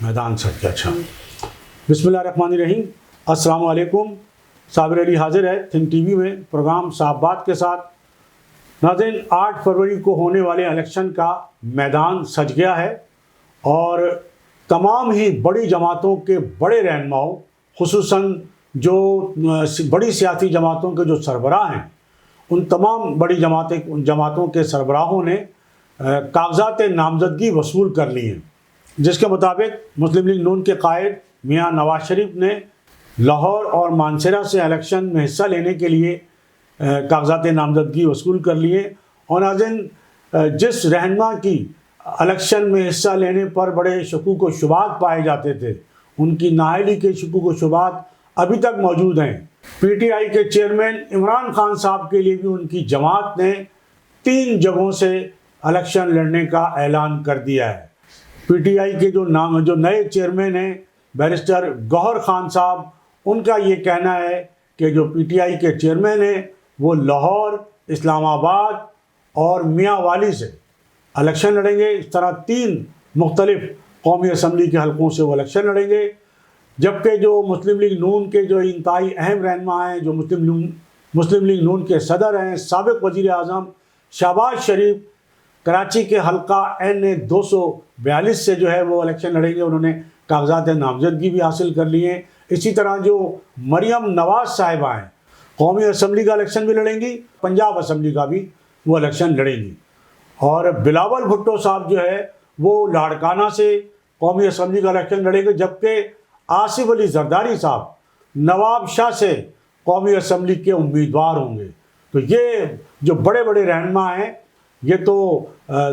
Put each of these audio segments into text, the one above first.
میدان سچ اچھا بسم اللہ الرحمن الرحیم. السلام علیکم. صابر علی حاضر ہے تھنک ٹی وی میں پروگرام صاحب بات کے ساتھ. ناظرین 8 فروری کو ہونے والے الیکشن کا میدان سج گیا ہے اور تمام ہی بڑی جماعتوں کے بڑے رہنماؤں خصوصاً جو بڑی سیاسی جماعتوں کے جو سربراہ ہیں ان تمام بڑی جماعتوں کے سربراہوں نے کاغذات نامزدگی وصول کر لی ہیں، جس کے مطابق مسلم لیگ نون کے قائد میاں نواز شریف نے لاہور اور مانسہرہ سے الیکشن میں حصہ لینے کے لیے کاغذات نامزدگی وصول کر لیے. اور ناظرین جس رہنما کی الیکشن میں حصہ لینے پر بڑے شکوک و شبہات پائے جاتے تھے ان کی نااہلی کے شکوک و شبہات ابھی تک موجود ہیں. پی ٹی آئی کے چیئرمین عمران خان صاحب کے لیے بھی ان کی جماعت نے 3 جگہوں سے الیکشن لڑنے کا اعلان کر دیا ہے. پی ٹی آئی کے جو نئے چیئرمین ہیں بیرسٹر گوہر خان صاحب، ان کا یہ کہنا ہے کہ جو پی ٹی آئی کے چیئرمین ہیں وہ لاہور، اسلام آباد اور میاں والی سے الیکشن لڑیں گے. اس طرح 3 مختلف قومی اسمبلی کے حلقوں سے وہ الیکشن لڑیں گے. جبکہ جو مسلم لیگ نون کے جو انتہائی اہم رہنما ہیں، جو مسلم لیگ نون کے صدر ہیں، سابق وزیر اعظم شہباز شریف، کراچی کے حلقہ N242 سے جو ہے وہ الیکشن لڑیں گے. انہوں نے کاغذات نامزدگی بھی حاصل کر لی ہیں. اسی طرح جو مریم نواز صاحبہ ہیں قومی اسمبلی کا الیکشن بھی لڑیں گی، پنجاب اسمبلی کا بھی وہ الیکشن لڑیں گی. اور بلاول بھٹو صاحب جو ہے وہ لاڑکانہ سے قومی اسمبلی کا الیکشن لڑیں گے. جبکہ آصف علی زرداری صاحب نواب شاہ سے قومی اسمبلی کے امیدوار ہوں گے. تو یہ جو بڑے بڑے رہنما ہیں یہ تو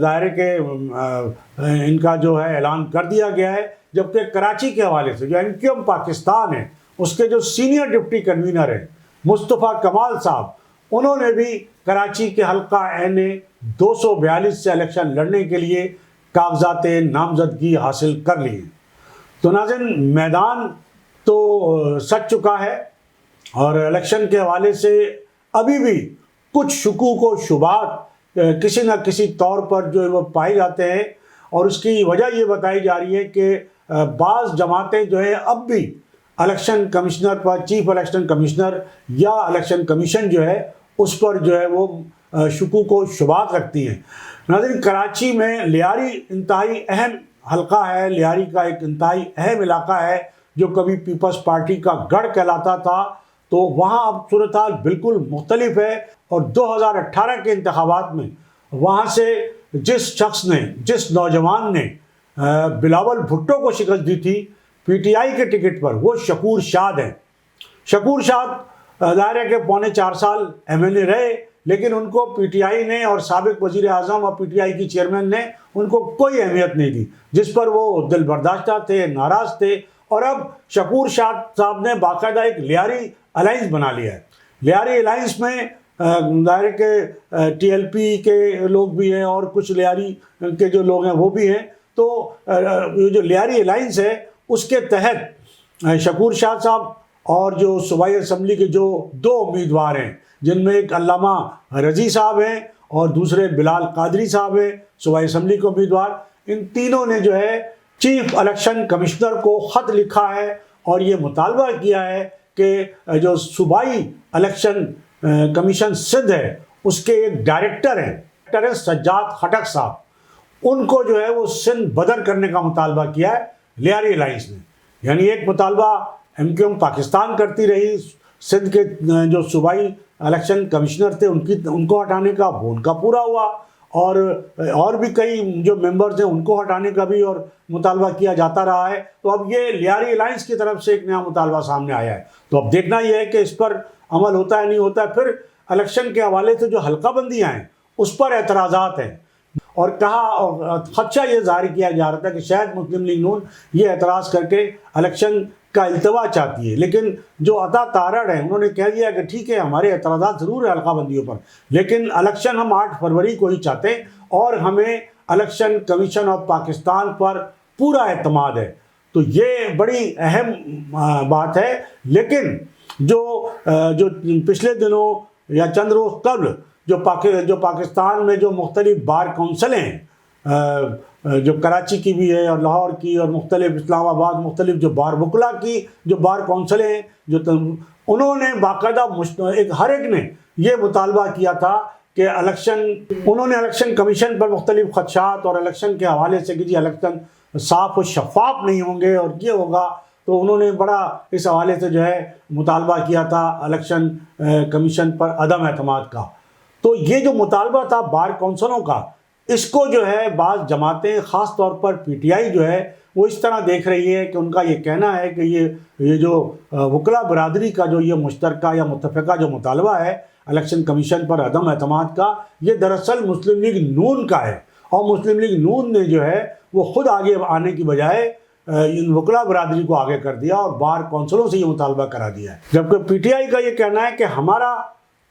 ظاہر کہ ان کا جو ہے اعلان کر دیا گیا ہے. جبکہ کراچی کے حوالے سے جو MQM پاکستان ہے اس کے جو سینئر ڈپٹی کنوینر ہیں مصطفیٰ کمال صاحب، انہوں نے بھی کراچی کے حلقہ N242 سے الیکشن لڑنے کے لیے کاغذات نامزدگی حاصل کر لی ہیں. تو ناظرین میدان تو سج چکا ہے اور الیکشن کے حوالے سے ابھی بھی کچھ شکوک و شبہات کسی نہ کسی طور پر جو وہ پائے جاتے ہیں. اور اس کی وجہ یہ بتائی جا رہی ہے کہ بعض جماعتیں جو ہیں اب بھی الیکشن کمشنر پر، چیف الیکشن کمشنر یا الیکشن کمیشن جو ہے اس پر جو ہے وہ شکوک و شبہات رکھتی ہیں. ناظرین کراچی میں لیاری انتہائی اہم حلقہ ہے، لیاری کا ایک انتہائی اہم علاقہ ہے جو کبھی پیپلز پارٹی کا گڑھ کہلاتا تھا. تو وہاں اب صورتحال بالکل مختلف ہے. اور 2018 کے انتخابات میں وہاں سے جس نوجوان نے بلاول بھٹو کو شکست دی تھی پی ٹی آئی کے ٹکٹ پر، وہ شکور شاد ہیں. شکور شاد ظاہر ہے کہ 4.25 سال MLA رہے، لیکن ان کو پی ٹی آئی نے اور سابق وزیر اعظم اور پی ٹی آئی کی چیئرمین نے ان کو کوئی اہمیت نہیں دی، جس پر وہ دل برداشتہ تھے، ناراض تھے. اور اب شکور شاد صاحب نے باقاعدہ ایک لیاری الائنس بنا لیا ہے. لیاری الائنس میں ظاہر کہ TLP کے لوگ بھی ہیں اور کچھ لیاری کے جو لوگ ہیں وہ بھی ہیں. تو جو لیاری الائنس ہے اس کے تحت شکور شاد صاحب اور جو صوبائی اسمبلی کے جو 2 امیدوار ہیں، جن میں ایک علامہ رضی صاحب ہیں اور دوسرے بلال قادری صاحب ہیں صوبائی اسمبلی کے امیدوار، ان تینوں نے جو ہے چیف الیکشن کمشنر کو خط لکھا ہے اور یہ مطالبہ کیا ہے کہ جو صوبائی الیکشن کمیشن سندھ ہے اس کے ایک ڈائریکٹر ہیں سجاد خٹک صاحب، ان کو جو ہے وہ سندھ بدر کرنے کا مطالبہ کیا ہے لیاری الائنس نے. یعنی ایک مطالبہ MQM پاکستان کرتی رہی، سندھ کے جو صوبائی الیکشن کمشنر تھے ان کو ہٹانے کا، وہ ان کا پورا ہوا. اور بھی کئی جو ممبرز ہیں ان کو ہٹانے کا بھی اور مطالبہ کیا جاتا رہا ہے. تو اب یہ لیاری الائنس کی طرف سے ایک نیا مطالبہ سامنے آیا ہے. تو اب دیکھنا یہ ہے کہ اس پر عمل ہوتا ہے نہیں ہوتا ہے. پھر الیکشن کے حوالے سے جو حلقہ بندیاں ہیں اس پر اعتراضات ہیں اور خدشہ یہ ظاہر کیا جا رہا تھا کہ شاید مسلم لیگ نون یہ اعتراض کر کے الیکشن کا التوا چاہتی ہے. لیکن جو عطا تارڑ ہیں انہوں نے کہہ دیا کہ ٹھیک ہے ہمارے اعتراضات ضرور ہیں حلقہ بندیوں پر، لیکن الیکشن ہم 8 فروری کو ہی چاہتے ہیں اور ہمیں الیکشن کمیشن آف پاکستان پر پورا اعتماد ہے. تو یہ بڑی اہم بات ہے. لیکن جو پچھلے دنوں یا چند روز قبل جو پاکستان میں جو مختلف بار کونسلیں ہیں جو کراچی کی بھی ہے اور لاہور کی اور مختلف اسلام آباد مختلف جو بار وکلا کی جو بار کونسلیں ہیں انہوں نے باقاعدہ ہر ایک نے یہ مطالبہ کیا تھا کہ انہوں نے الیکشن کمیشن پر مختلف خدشات اور الیکشن کے حوالے سے کہ جی الیکشن صاف و شفاف نہیں ہوں گے اور یہ ہوگا، تو انہوں نے بڑا اس حوالے سے جو ہے مطالبہ کیا تھا الیکشن کمیشن پر عدم اعتماد کا۔ تو یہ جو مطالبہ تھا بار کونسلوں کا، اس کو جو ہے بعض جماعتیں خاص طور پر پی ٹی آئی جو ہے وہ اس طرح دیکھ رہی ہے کہ ان کا یہ کہنا ہے کہ یہ جو وکلا برادری کا جو یہ مشترکہ یا متفقہ جو مطالبہ ہے الیکشن کمیشن پر عدم اعتماد کا، یہ دراصل مسلم لیگ نون کا ہے، اور مسلم لیگ نون نے جو ہے وہ خود آگے آنے کی بجائے ان وکلا برادری کو آگے کر دیا اور بار کونسلوں سے یہ مطالبہ کرا دیا ہے، جبکہ پی ٹی آئی کا یہ کہنا ہے کہ ہمارا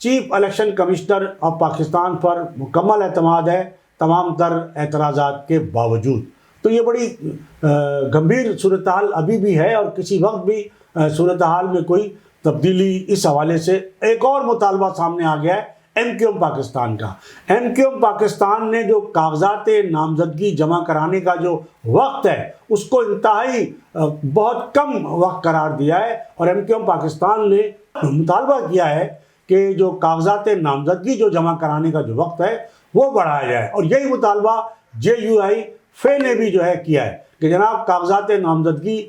chief election commissioner of Pakistan پر مکمل اعتماد ہے تمام تر اعتراضات کے باوجود۔ تو یہ بڑی گمبھیر صورتحال ابھی بھی ہے، اور کسی وقت بھی صورتحال میں کوئی تبدیلی اس حوالے سے ایک اور مطالبہ سامنے آ گیا ہے ایم کیو ایم پاکستان کا۔ ایم کیو ایم پاکستان نے جو کاغذات نامزدگی جمع کرانے کا جو وقت ہے اس کو انتہائی بہت کم وقت قرار دیا ہے، اور ایم کیو ایم پاکستان نے مطالبہ کیا ہے کہ جو کاغذات نامزدگی جو جمع کرانے کا جو وقت ہے وہ بڑھایا جائے، اور یہی مطالبہ جے یو آئی فے نے بھی جو ہے کیا ہے کہ جناب کاغذات نامزدگی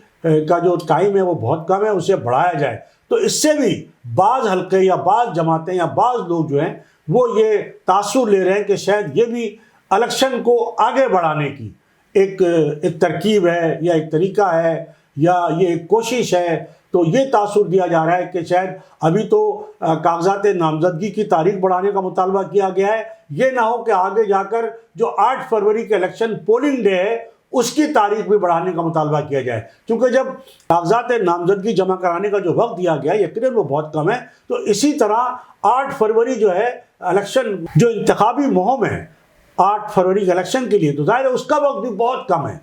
کا جو ٹائم ہے وہ بہت کم ہے، اسے بڑھایا جائے۔ تو اس سے بھی بعض حلقے یا بعض جماعتیں یا بعض لوگ جو ہیں وہ یہ تاثر لے رہے ہیں کہ شاید یہ بھی الیکشن کو آگے بڑھانے کی ایک ترکیب ہے یا ایک طریقہ ہے یا یہ ایک کوشش ہے۔ تو یہ تاثر دیا جا رہا ہے کہ شاید ابھی تو کاغذات نامزدگی کی تاریخ بڑھانے کا مطالبہ کیا گیا ہے، یہ نہ ہو کہ آگے جا کر جو 8 فروری کے الیکشن پولنگ ڈے ہے اس کی تاریخ بھی بڑھانے کا مطالبہ کیا جائے، کیونکہ جب کاغذات نامزدگی جمع کرانے کا جو وقت دیا گیا یقیناً وہ بہت کم ہے۔ تو اسی طرح 8 فروری جو ہے الیکشن جو انتخابی مہم ہے 8 فروری کے الیکشن کے لیے، تو ظاہر ہے اس کا وقت بھی بہت کم ہے،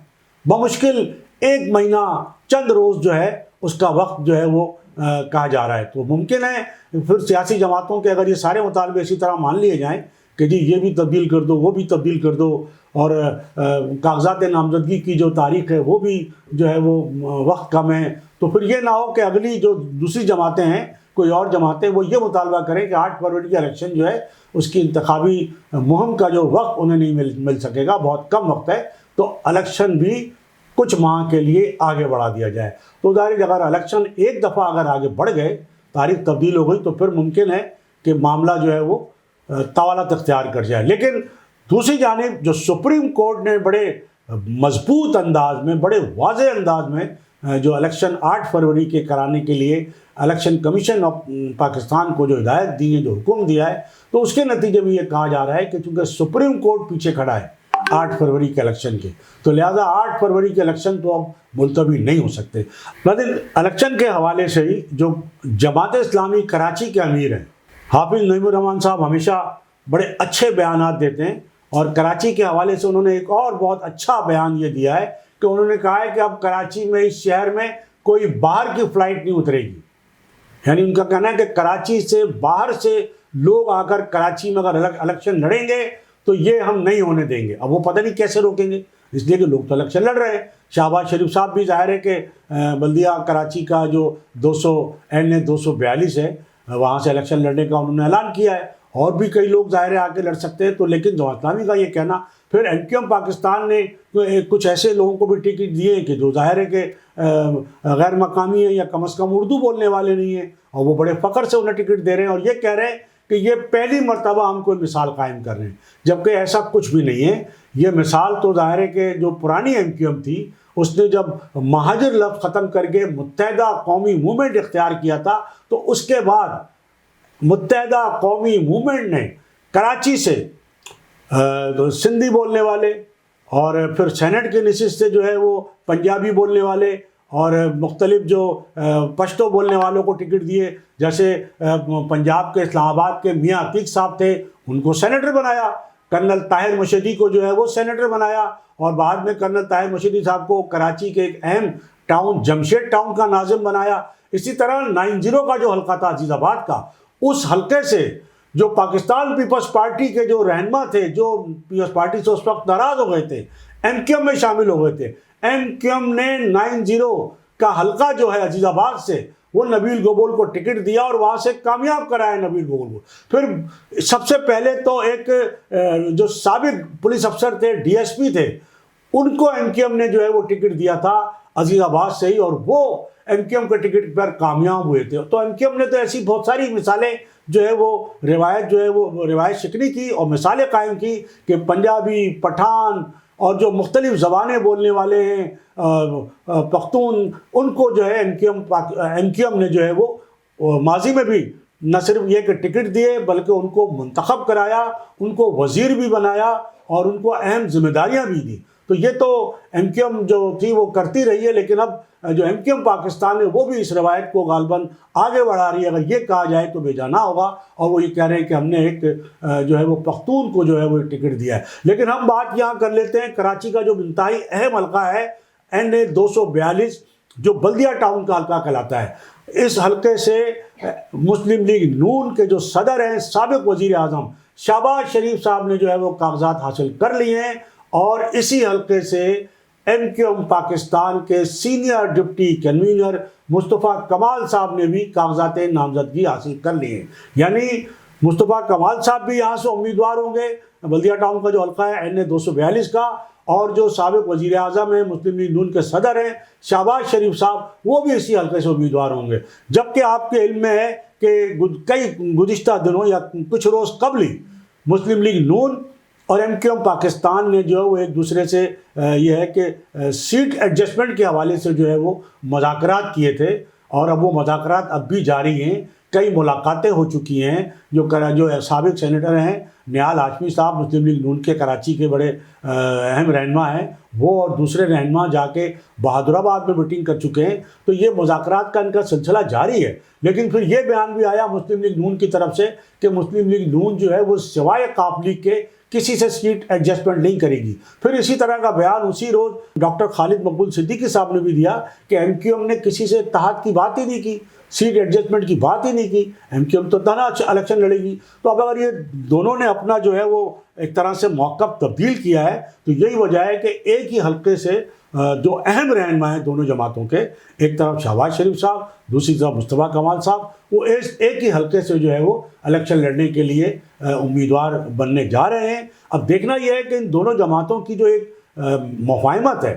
بمشکل 1 مہینہ چند روز جو ہے اس کا وقت جو ہے وہ کہا جا رہا ہے۔ تو ممکن ہے پھر سیاسی جماعتوں کے اگر یہ سارے مطالبے اسی طرح مان لیے جائیں کہ جی یہ بھی تبدیل کر دو وہ بھی تبدیل کر دو، اور کاغذات نامزدگی کی جو تاریخ ہے وہ بھی جو ہے وہ وقت کم ہے، تو پھر یہ نہ ہو کہ اگلی جو دوسری جماعتیں ہیں کوئی اور جماعتیں وہ یہ مطالبہ کریں کہ 8 فروری کا الیکشن جو ہے اس کی انتخابی مہم کا جو وقت انہیں نہیں مل سکے گا، بہت کم وقت ہے، تو الیکشن بھی کچھ ماہ کے لیے آگے بڑھا دیا جائے۔ تو ظاہر اگر الیکشن ایک دفعہ اگر آگے بڑھ گئے، تاریخ تبدیل ہو گئی، تو پھر ممکن ہے کہ معاملہ جو ہے وہ طوالت اختیار کر جائے۔ لیکن دوسری جانب جو سپریم کورٹ نے بڑے مضبوط انداز میں بڑے واضح انداز میں جو الیکشن 8 فروری کے کرانے کے لیے الیکشن کمیشن آف پاکستان کو جو ہدایت دی ہے، جو حکم دیا ہے، تو اس کے نتیجے میں یہ کہا جا رہا ہے کہ چونکہ سپریم کورٹ پیچھے کھڑا ہے 8 فروری کے الیکشن کے، تو لہٰذا 8 فروری کے الیکشن تو اب ملتوی نہیں ہو سکتے۔ لیکن الیکشن کے حوالے سے ہی جو جماعت اسلامی کراچی کے امیر ہیں حافظ نعیم الرحمان صاحب ہمیشہ بڑے اچھے بیانات دیتے ہیں، اور کراچی کے حوالے سے انہوں نے ایک اور بہت اچھا بیان یہ دیا ہے کہ انہوں نے کہا ہے کہ اب کراچی میں اس شہر میں کوئی باہر کی فلائٹ نہیں اترے گی، یعنی ان کا کہنا ہے کہ کراچی سے باہر سے لوگ آ کر کراچی میں اگر الیکشن لڑیں گے تو یہ ہم نہیں ہونے دیں گے۔ اب وہ پتہ نہیں کیسے روکیں گے، اس لیے کہ لوگ تو الیکشن لڑ رہے ہیں۔ شہباز شریف صاحب بھی ظاہر ہے کہ بلدیہ کراچی کا جو 242 ہے وہاں سے الیکشن لڑنے کا انہوں نے اعلان کیا ہے، اور بھی کئی لوگ ظاہر ہے آ کے لڑ سکتے ہیں۔ تو لیکن جماعت اسلامی کا یہ کہنا، پھر ایم کیو ایم پاکستان نے کچھ ایسے لوگوں کو بھی ٹکٹ دیے ہیں کہ جو ظاہر ہے کہ غیر مقامی ہیں یا کم از کم اردو بولنے والے نہیں ہیں، اور وہ بڑے فخر سے انہیں ٹکٹ دے رہے ہیں، اور یہ کہہ رہے ہیں کہ یہ پہلی مرتبہ ہم کوئی مثال قائم کر رہے ہیں، جبکہ ایسا کچھ بھی نہیں ہے۔ یہ مثال تو ظاہر ہے کہ جو پرانی ایم کیو ایم تھی اس نے جب مہاجر لفظ ختم کر کے متحدہ قومی موومنٹ اختیار کیا تھا، تو اس کے بعد متحدہ قومی موومنٹ نے کراچی سے سندھی بولنے والے اور پھر سینٹ کی نشست سے جو ہے وہ پنجابی بولنے والے اور مختلف جو پشتو بولنے والوں کو ٹکٹ دیے، جیسے پنجاب کے اسلام آباد کے میاں عتیق صاحب تھے، ان کو سینیٹر بنایا، کرنل طاہر مشہدی کو جو ہے وہ سینیٹر بنایا، اور بعد میں کرنل طاہر مشہدی صاحب کو کراچی کے ایک اہم ٹاؤن جمشید ٹاؤن کا ناظم بنایا۔ اسی طرح 90 کا جو حلقہ تھا عزیز آباد کا، اس حلقے سے جو پاکستان پیپلز پارٹی کے جو رہنما تھے، جو پیپلز پارٹی سے اس وقت ناراض ہو گئے تھے، ایم کیو ایم میں شامل ہو گئے تھے۔ ایم کیو ایم نے 90 کا حلقہ جو ہے عزیز آباد سے وہ نبیل گوبول کو ٹکٹ دیا اور وہاں سے کامیاب کرایا نبیل گوبول کو۔ پھر سب سے پہلے تو ایک جو سابق پولیس افسر تھے، ڈی ایس پی تھے، ان کو ایم کیو ایم نے جو ہے وہ ٹکٹ دیا تھا عزیز آباد سے ہی، اور وہ ایم کیو ایم کے ٹکٹ پر کامیاب ہوئے تھے۔ تو ایم کیو ایم نے تو ایسی بہت ساری مثالیں جو ہے وہ روایت شکنی کی اور مثالیں قائم کی کہ پنجابی، پٹھان اور جو مختلف زبانیں بولنے والے ہیں پختون، ان کو جو ہے ایم کیو ایم نے جو ہے وہ ماضی میں بھی نہ صرف یہ کہ ٹکٹ دیے بلکہ ان کو منتخب کرایا، ان کو وزیر بھی بنایا اور ان کو اہم ذمہ داریاں بھی دی۔ تو یہ تو ایم کیو ایم جو تھی وہ کرتی رہی ہے، لیکن اب جو ایم کیو ایم پاکستان ہے وہ بھی اس روایت کو غالباً آگے بڑھا رہی ہے۔ اگر یہ کہا جائے تو بے جانا ہوگا، اور وہ یہ کہہ رہے ہیں کہ ہم نے ایک جو ہے وہ پختون کو جو ہے وہ ٹکٹ دیا ہے۔ لیکن ہم بات یہاں کر لیتے ہیں کراچی کا جو انتہائی اہم حلقہ ہے NA 242، جو بلدیہ ٹاؤن کا حلقہ کہلاتا ہے۔ اس حلقے سے مسلم لیگ نون کے جو صدر ہیں، سابق وزیر اعظم شہباز شریف صاحب نے جو ہے وہ کاغذات حاصل کر لیے ہیں، اور اسی حلقے سے ایم کیو ایم پاکستان کے سینئر ڈپٹی کنوینر مصطفیٰ کمال صاحب نے بھی کاغذات نامزدگی حاصل کر لیے ہیں۔ یعنی مصطفیٰ کمال صاحب بھی یہاں سے امیدوار ہوں گے بلدیہ ٹاؤن کا جو حلقہ ہے NA 242 کا، اور جو سابق وزیر اعظم ہیں، مسلم لیگ نون کے صدر ہیں شہباز شریف صاحب، وہ بھی اسی حلقے سے امیدوار ہوں گے۔ جبکہ آپ کے علم میں ہے کہ کئی گزشتہ دنوں یا کچھ روز قبل ہی مسلم لیگ نون اور ایم کیو ایم پاکستان نے جو ہے وہ ایک دوسرے سے یہ ہے کہ سیٹ ایڈجسٹمنٹ کے حوالے سے جو ہے وہ مذاکرات کیے تھے، اور اب وہ مذاکرات اب بھی جاری ہیں۔ کئی ملاقاتیں ہو چکی ہیں۔ جو سابق سینیٹر ہیں نیال ہاشمی صاحب، مسلم لیگ نون کے کراچی کے بڑے اہم رہنما ہیں، وہ اور دوسرے رہنما جا کے بہادر آباد میں میٹنگ کر چکے ہیں۔ تو یہ مذاکرات کا ان کا سلسلہ جاری ہے۔ لیکن پھر یہ بیان بھی آیا مسلم لیگ نون کی طرف سے کہ مسلم لیگ نون جو ہے وہ سوائے قاف لیگ کے کسی سے سیٹ ایڈجسٹمنٹ نہیں کرے گی۔ پھر اسی طرح کا بیان اسی روز ڈاکٹر خالد مقبول صدیقی صاحب نے بھی دیا کہ ایم کیو ایم نے کسی سے اتحاد کی بات ہی نہیں کی، سیٹ ایڈجسٹمنٹ کی بات ہی نہیں کی، ایم کیو ایم تو تنہا الیکشن لڑے گی۔ تو اب اگر یہ دونوں نے اپنا جو ہے وہ ایک طرح سے موقف تبدیل کیا ہے، تو یہی وجہ ہے کہ ایک ہی حلقے سے جو اہم رہنما ہیں دونوں جماعتوں کے، ایک طرف شہباز شریف صاحب، دوسری طرف مصطفیٰ کمال صاحب، وہ ایک ہی حلقے سے جو ہے وہ الیکشن لڑنے کے لیے امیدوار بننے جا رہے ہیں۔ اب دیکھنا یہ ہے کہ ان دونوں جماعتوں کی جو ایک مفاہمت ہے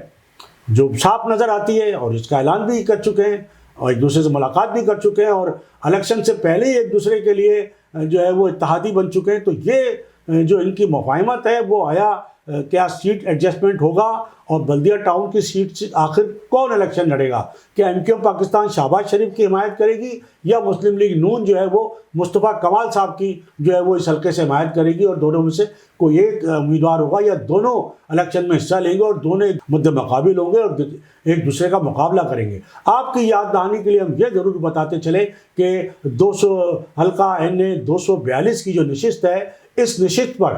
جو صاف نظر آتی ہے، اور اس کا اعلان بھی کر چکے ہیں اور ایک دوسرے سے ملاقات بھی کر چکے ہیں، اور الیکشن سے پہلے ہی ایک دوسرے کے لیے جو ہے وہ اتحادی بن چکے ہیں۔ تو یہ جو ان کی مفاہمت ہے وہ آیا کیا سیٹ ایڈجسٹمنٹ ہوگا، اور بلدیہ ٹاؤن کی سیٹ سے آخر کون الیکشن لڑے گا؟ کیا M Q M Pakistan Shahbaz Sharif کی حمایت کرے گی، یا مسلم لیگ نون جو ہے وہ مصطفیٰ کمال صاحب کی جو ہے وہ اس حلقے سے حمایت کرے گی، اور دونوں میں سے کوئی ایک امیدوار ہوگا، یا دونوں الیکشن میں حصہ لیں گے اور دونوں مد مقابل ہوں گے اور ایک دوسرے کا مقابلہ کریں گے۔ آپ کی یاد دہانی کے لیے ہم یہ ضرور بتاتے چلیں کہ حلقہ NA 242 کی جو نشست ہے، اس نشست پر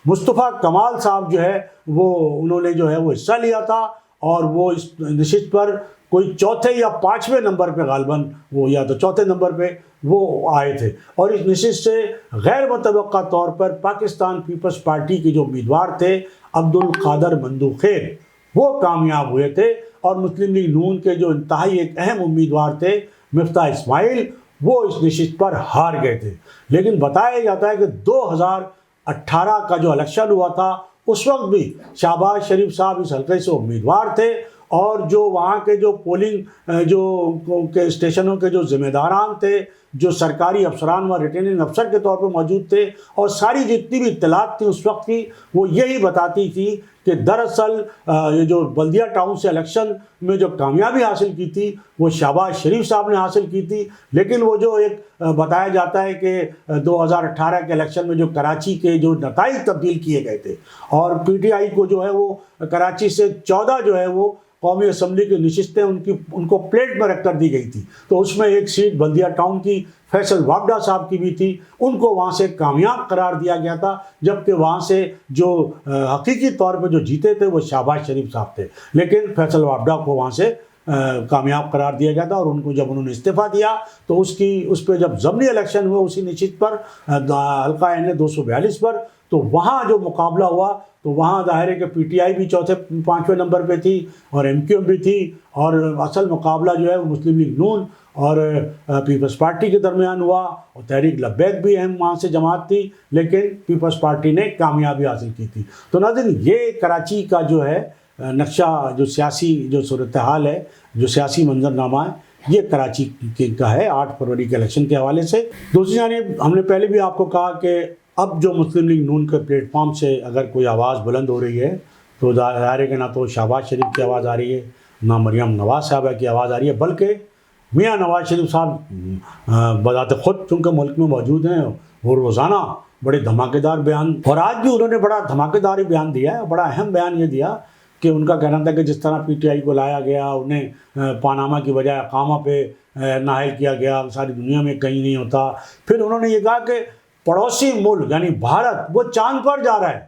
مصطفیٰ کمال صاحب جو ہے وہ انہوں نے جو ہے وہ حصہ لیا تھا، اور وہ اس نشست پر کوئی چوتھے یا پانچویں نمبر پہ غالباً وہ، یا تو چوتھے نمبر پہ وہ آئے تھے، اور اس نشست سے غیر متوقع طور پر پاکستان پیپلز پارٹی کے جو امیدوار تھے عبدالقادر مندوخیل، وہ کامیاب ہوئے تھے، اور مسلم لیگ نون کے جو انتہائی ایک اہم امیدوار تھے مفتاح اسماعیل، وہ اس نشست پر ہار گئے تھے۔ لیکن بتایا جاتا ہے کہ 2018 کا جو الیکشن ہوا تھا اس وقت بھی شہباز شریف صاحب اس حلقے سے امیدوار تھے، اور جو وہاں کے جو پولنگ کے اسٹیشنوں کے جو ذمہ داران تھے، جو سرکاری افسران و ریٹرننگ افسر کے طور پر موجود تھے، اور ساری جتنی بھی اطلاعات تھیں اس وقت کی، وہ یہی بتاتی تھی کہ دراصل یہ جو بلدیہ ٹاؤن سے الیکشن میں جو کامیابی حاصل کی تھی وہ شہباز شریف صاحب نے حاصل کی تھی۔ لیکن وہ جو ایک بتایا جاتا ہے کہ 2018 کے الیکشن میں جو کراچی کے جو نتائج تبدیل کیے گئے تھے، اور PTI کو جو ہے وہ کراچی سے 14 جو ہے وہ قومی اسمبلی کی نشستیں ان کو پلیٹ میں رکھ کر دی گئی تھی، تو اس میں ایک سیٹ بلدیہ ٹاؤن کی فیصل وابڈا صاحب کی بھی تھی، ان کو وہاں سے کامیاب قرار دیا گیا تھا، جبکہ وہاں سے جو حقیقی طور پہ جو جیتے تھے وہ شہباز شریف صاحب تھے، لیکن فیصل وابڈا کو وہاں سے کامیاب قرار دیا گیا تھا، اور ان کو جب انہوں نے استعفیٰ دیا تو اس پہ جب ضمنی الیکشن ہوا اسی نشست پر حلقہ NA 242 پر، تو وہاں جو مقابلہ ہوا تو وہاں ظاہر ہے کہ پی ٹی آئی بھی چوتھے پانچویں نمبر پہ تھی اور ایم کیو ایم بھی تھی، اور اصل مقابلہ جو ہے وہ مسلم لیگ نون اور پیپلز پارٹی کے درمیان ہوا، اور تحریک لبیک بھی اہم وہاں سے جماعت تھی، لیکن پیپلز پارٹی نے کامیابی حاصل کی تھی۔ تو ناظرین، یہ کراچی کا جو ہے نقشہ، جو سیاسی جو صورتحال ہے، جو سیاسی منظرنامہ ہے، یہ کراچی کا ہے 8 فروری کے الیکشن کے حوالے سے۔ دوسری جانب ہم نے پہلے بھی آپ کو کہا کہ اب جو مسلم لیگ نون کے پلیٹ فارم سے اگر کوئی آواز بلند ہو رہی ہے تو ظاہر ہے کہ نہ تو شہباز شریف کی آواز آ رہی ہے، نہ مریم نواز صاحبہ کی آواز آ رہی ہے، بلکہ میاں نواز شریف صاحب بذات خود چونکہ ملک میں موجود ہیں، وہ روزانہ بڑے دھماکے دار بیان، اور آج بھی انہوں نے بڑا دھماکے دار بیان دیا ہے۔ بڑا اہم بیان یہ دیا کہ ان کا کہنا تھا کہ جس طرح پی ٹی آئی کو لایا گیا، انہیں پاناما کی بجائے اقامہ پہ نااہل کیا گیا، ساری دنیا میں کہیں نہیں ہوتا۔ پھر انہوں نے یہ کہا کہ پڑوسی ملک یعنی بھارت وہ چاند پر جا رہا ہے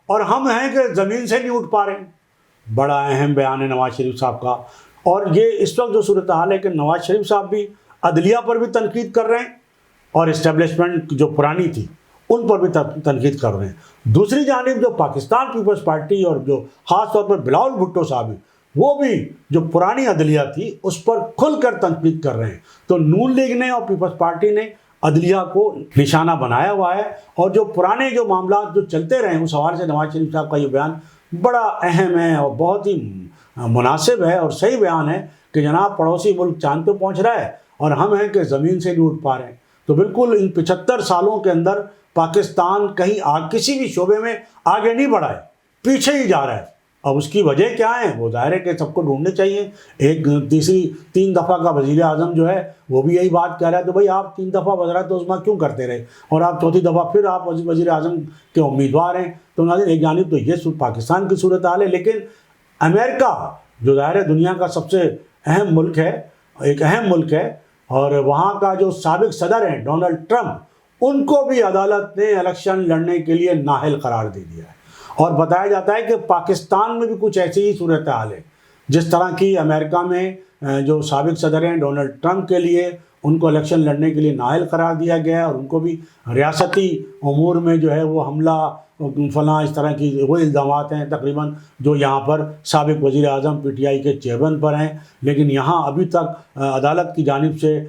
اور ہم ہیں کہ زمین سے نہیں اٹھ پا رہے ہیں۔ بڑا اہم بیان ہے نواز شریف صاحب کا۔ اور یہ اس وقت جو صورتحال ہے کہ نواز شریف صاحب بھی عدلیہ پر بھی تنقید کر رہے ہیں اور اسٹیبلشمنٹ جو پرانی تھی ان پر بھی تنقید کر رہے ہیں۔ دوسری جانب جو پاکستان پیپلز پارٹی اور جو خاص طور پر بلاول بھٹو صاحب ہیں، وہ بھی جو پرانی عدلیہ تھی اس پر کھل کر تنقید کر رہے ہیں۔ تو نون لیگ نے اور پیپلز پارٹی نے عدلیہ کو نشانہ بنایا ہوا ہے، اور جو پرانے جو معاملات جو چلتے رہے اس حوالے سے نواز شریف صاحب کا یہ بیان بڑا اہم ہے اور بہت ہی مناسب ہے اور صحیح بیان ہے کہ جناب پڑوسی ملک چاند پہ پہنچ رہا ہے اور ہم ہیں کہ زمین سے نہیں اٹھ پا رہے ہیں۔ تو بالکل ان 75 سالوں کے اندر پاکستان کہیں کسی بھی شعبے میں آگے نہیں بڑھا ہے، پیچھے ہی جا رہا ہے۔ اب اس کی وجہ کیا ہے؟ وہ ظاہر ہے کہ سب کو ڈھونڈنے چاہیے۔ ایک 3 دفعہ کا وزیر اعظم جو ہے وہ بھی یہی بات کہہ رہا ہے، تو بھائی آپ 3 دفعہ وزارت عظمیٰ کیوں کرتے رہے اور آپ چوتھی دفعہ پھر آپ وزیر اعظم کے امیدوار ہیں؟ تو ناظرین، ایک جانب تو یہ پاکستان کی صورتحال ہے، لیکن امریکہ جو ظاہر ہے دنیا کا سب سے اہم ملک ہے، ایک اہم ملک ہے، اور وہاں کا جو سابق صدر ہیں ڈونلڈ ٹرمپ، ان کو بھی عدالت نے الیکشن لڑنے کے لیے نااہل قرار دے دیا ہے۔ اور بتایا جاتا ہے کہ پاکستان میں بھی کچھ ایسی ہی صورتحال ہے، جس طرح کی امریکہ میں جو سابق صدر ہیں ڈونلڈ ٹرمپ کے لیے ان کو الیکشن لڑنے کے لیے نااہل قرار دیا گیا ہے، اور ان کو بھی ریاستی امور میں جو ہے وہ حملہ فلاں اس طرح کی وہ الزامات ہیں تقریباً جو یہاں پر سابق وزیر اعظم پی ٹی آئی کے چیئرمین پر ہیں۔ لیکن یہاں ابھی تک عدالت کی جانب سے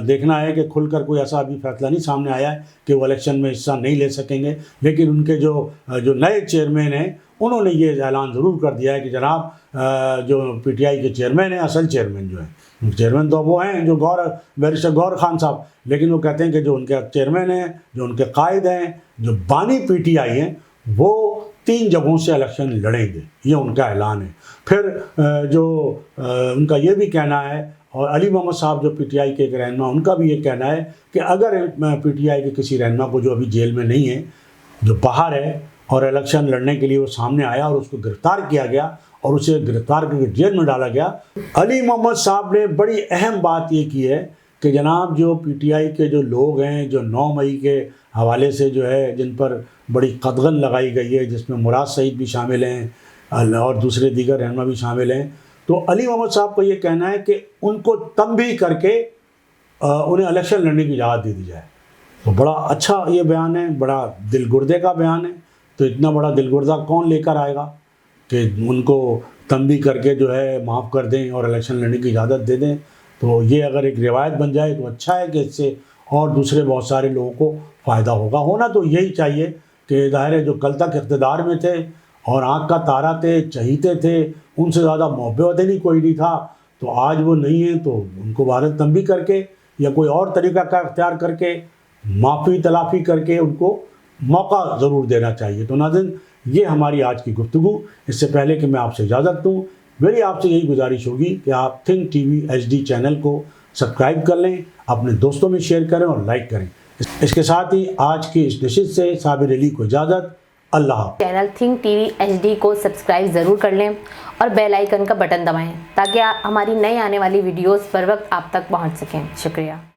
دیکھنا ہے کہ کھل کر کوئی ایسا ابھی فیصلہ نہیں سامنے آیا ہے کہ وہ الیکشن میں حصہ نہیں لے سکیں گے، لیکن ان کے جو نئے چیئرمین ہیں انہوں نے یہ اعلان ضرور کر دیا ہے کہ جناب جو پی ٹی آئی کے چیئرمین ہیں، اصل چیئرمین جو ہیں، چیئرمین تو وہ ہیں جو بیرسٹر گور خان صاحب، لیکن وہ کہتے ہیں کہ جو ان کے چیئرمین ہیں، جو ان کے قائد ہیں، جو بانی پی ٹی آئی ہیں، وہ 3 جگہوں سے الیکشن لڑیں گے، یہ ان کا اعلان ہے۔ پھر جو ان کا یہ بھی کہنا ہے، اور علی محمد صاحب جو پی ٹی آئی کے ایک رہنما، ان کا بھی یہ کہنا ہے کہ اگر پی ٹی آئی کے کسی رہنما کو جو ابھی جیل میں نہیں ہے، جو باہر ہے، اور الیکشن لڑنے کے لیے وہ سامنے آیا اور اس کو گرفتار کیا گیا اور اسے گرفتار کر کے جیل میں ڈالا گیا، علی محمد صاحب نے بڑی اہم بات یہ کی ہے کہ جناب جو پی ٹی آئی کے جو لوگ ہیں، جو 9 مئی کے حوالے سے جو ہے جن پر بڑی قدغن لگائی گئی ہے، جس میں مراد سعید بھی شامل ہیں اور دوسرے دیگر رہنما بھی شامل ہیں، تو علی محمد صاحب کا یہ کہنا ہے کہ ان کو تنبیہ کر کے انہیں الیکشن لڑنے کی اجازت دے دی جائے۔ تو بڑا اچھا یہ بیان ہے، بڑا دل گردے کا بیان ہے۔ تو اتنا بڑا دل گردہ کون لے کر آئے گا کہ ان کو تنبیہ کر کے جو ہے معاف کر دیں اور الیکشن لڑنے کی اجازت دے دیں؟ تو یہ اگر ایک روایت بن جائے تو اچھا ہے کہ اس سے اور دوسرے بہت سارے لوگوں کو فائدہ ہوگا۔ ہونا تو یہی چاہیے کہ ظاہر ہے جو کل تک اقتدار میں تھے اور آنکھ کا تارا تھے، چہیتے تھے، ان سے زیادہ محبت نہیں کوئی نہیں تھا، تو آج وہ نہیں ہیں، تو ان کو بھارت تنبیہ کر کے یا کوئی اور طریقہ کا اختیار کر کے معافی تلافی کر کے ان کو موقع ضرور دینا چاہیے۔ تو ناظرین، یہ ہماری آج کی گفتگو۔ اس سے پہلے کہ میں آپ سے اجازت دوں، میری آپ سے یہی گزارش ہوگی کہ آپ think T V HD channel کو سبسکرائب کر لیں، اپنے دوستوں میں شیئر کریں اور لائک کریں۔ اس کے ساتھ ہی آج کی اس نشست سے صابر علی کو اجازت۔ اللہ حافظ۔ Channel think T V HD کو سبسکرائب ضرور کر لیں اور بیل آئیکن کا بٹن دبائیں تاکہ ہماری نئی آنے والی ویڈیوز پر وقت آپ تک پہنچ سکیں۔ شکریہ۔